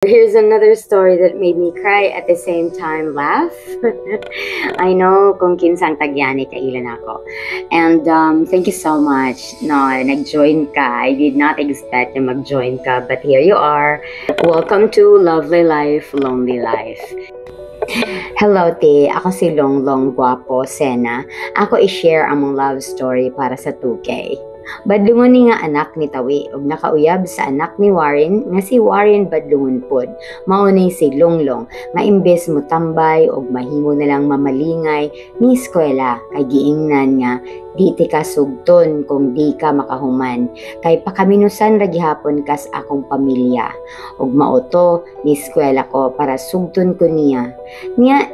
Here's another story that made me cry at the same time laugh. I know kung kinsang tagyani kailan ako. And thank you so much. No, nag-join ka. I did not expect na mag-join ka, but here you are. Welcome to Lovely Life, Lonely Life. Hello, te. Ako si Longlong Guapo Sena. Ako i-share among love story para sa 2K. Badlungon ni nga anak ni Tawi ug nakauyab sa anak ni Warren nga si Warren badlungon pod. Mao ni si Longlong nga imbes mo tambay ug mahimo na lang mamalingay ni eskwela kay giingnan nga di ti ka sugton kung di ka makahuman kay pakaminusan ra gihapon kas akong pamilya ug mauto ni eskwela ko para sugton ko niya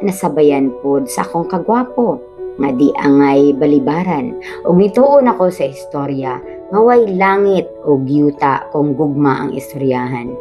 nasabayan pod sa akong kagwapo nga di angay balibaran ug nituon ako sa istorya nga way langit ug yuta kung gugma ang istoryahan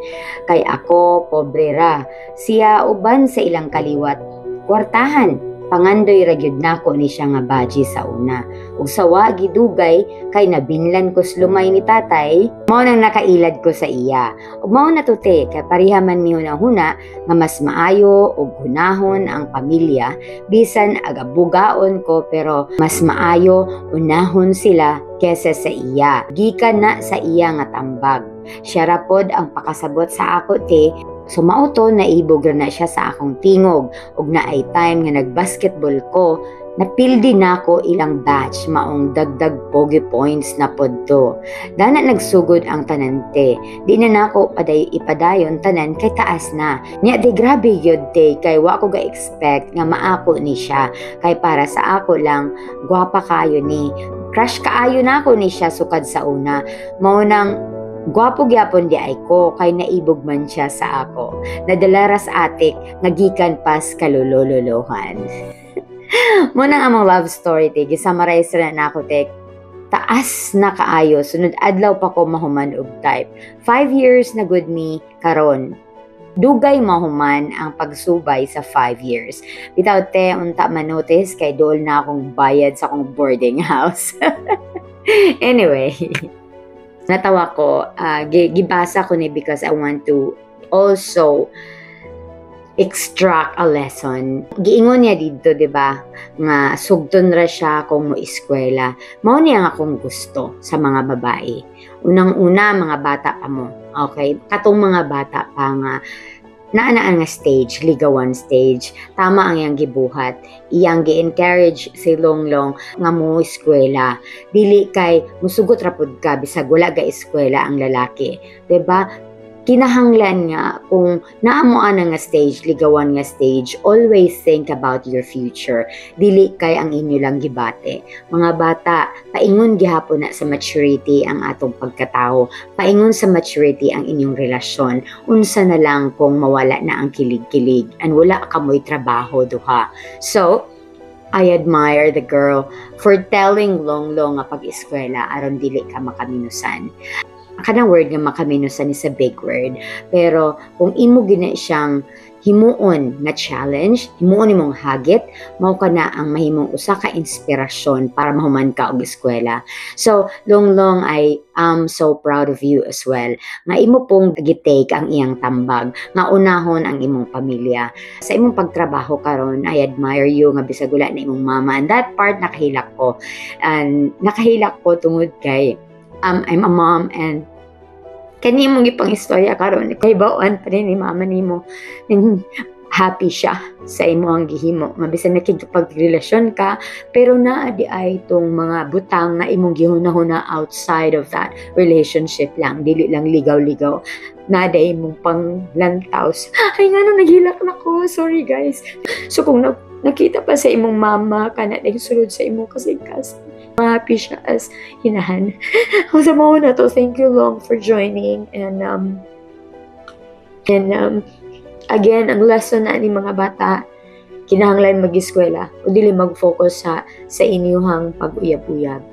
kay ako pobre ra siya uban sa ilang kaliwat kwartahan pangandoy ra gyud nako ni siya nga baji sa una ug sawa gidugay kay nabinlan ko slumay ni tatay mao nang nakailad ko sa iya ug mao natuti kay pareha man mi hunahuna nga mas maayo ug hunahon ang pamilya bisan agabugaon ko pero mas maayo unahon sila kesa sa iya gikan na sa iya nga tambag siya ra pod ang pakasabot sa ako te. So mauto naibog na siya sa akong tingog ug naay time nga nagbasketball ko napildi nako ilang batch maong dagdag pogi points na podto. Dana nagsugod ang tanante. Di na nako ipadayon tanan kay taas na. Nya di grabe gyud te kay wa ko ga-expect nga maako ni siya kay para sa ako lang gwapa kayo ni. Crush kaayo nako ni siya sukad sa una. Mao nang gwapo gyapon di ay ko kay naibog man siya sa ako. Nadalaras atik nagikan pas kalulololohan. Munang among love story te gisummarize ra na ako te. Taas na kaayo sunod adlaw pa ko mahuman og type. 5 years na good me karon. Dugay mahuman ang pagsubay sa 5 years. Bitaw te unta manotice kay dool na akong bayad sa akong boarding house. Anyway, natawa ko, gibasa ko ni because I want to also extract a lesson. Giingon niya dito, di ba? Nga sugton ra siya kung mo eskwela. Mao niya nga akong gusto sa mga babae. Unang-una, mga bata pa mo. Okay? Katong mga bata pa nga naanaan nga stage, ligawan stage, tama ang iyang gibuhat. Iyang gi-encourage si Longlong nga mo eskwela. Dili kay musugot ra pud ka bisag wala ga eskwela ang lalaki. 'Di ba? Kinahanglan nga kung naamo ana nga stage, ligawan nga stage, always think about your future. Dili kay ang inyo lang gibate. Mga bata, paingon gihapon na sa maturity ang atong pagkatao. Paingon sa maturity ang inyong relasyon. Unsa na lang kung mawala na ang kilig-kilig and wala ka mo'y trabaho duha. So, I admire the girl for telling Longlong nga pag-eskwela aron dili ka makaminusan. Kanang word nga makaminusan is a big word. Pero kung imo gina siyang himuon na challenge, himuon imong hagit, mao ka na ang mahimong usa ka inspirasyon para mahuman ka og eskwela. So, Longlong, I am so proud of you as well. Nga imo pong gitake ang iyang tambag, nga unahon ang imong pamilya. Sa imong pagtrabaho karon, I admire you nga bisag wala na imong mama. And that part nakahilak ko. And nakahilak ko tungod kay I'm a mom and kani mong ipang istorya karon kay bawaan pa rin ni mama nimo happy siya sa imo ang gihimo nga bisan nakigpagrelasyon ka pero naa di ay tong mga butang na imong gihunahuna outside of that relationship lang dili lang ligaw-ligaw nada imong panglantaws ay nga naghilak na ko sorry guys so kung nakita pa sa imong mama kana ding sulod sa imo kasing-kasing happy siya as hinahan. Sa mga na to, thank you Long for joining and again, ang lesson na ni mga bata, kinahanglan mag-eskwela o dili mag-focus sa inyuhang pag-uyab-uyab.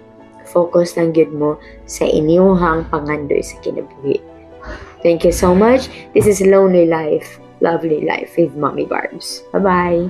Focus lang gyud mo sa inyuhang pangandoy sa kinabuhi. Thank you so much. This is Lonely Life, Lovely Life with Mommy Barbs. Bye-bye.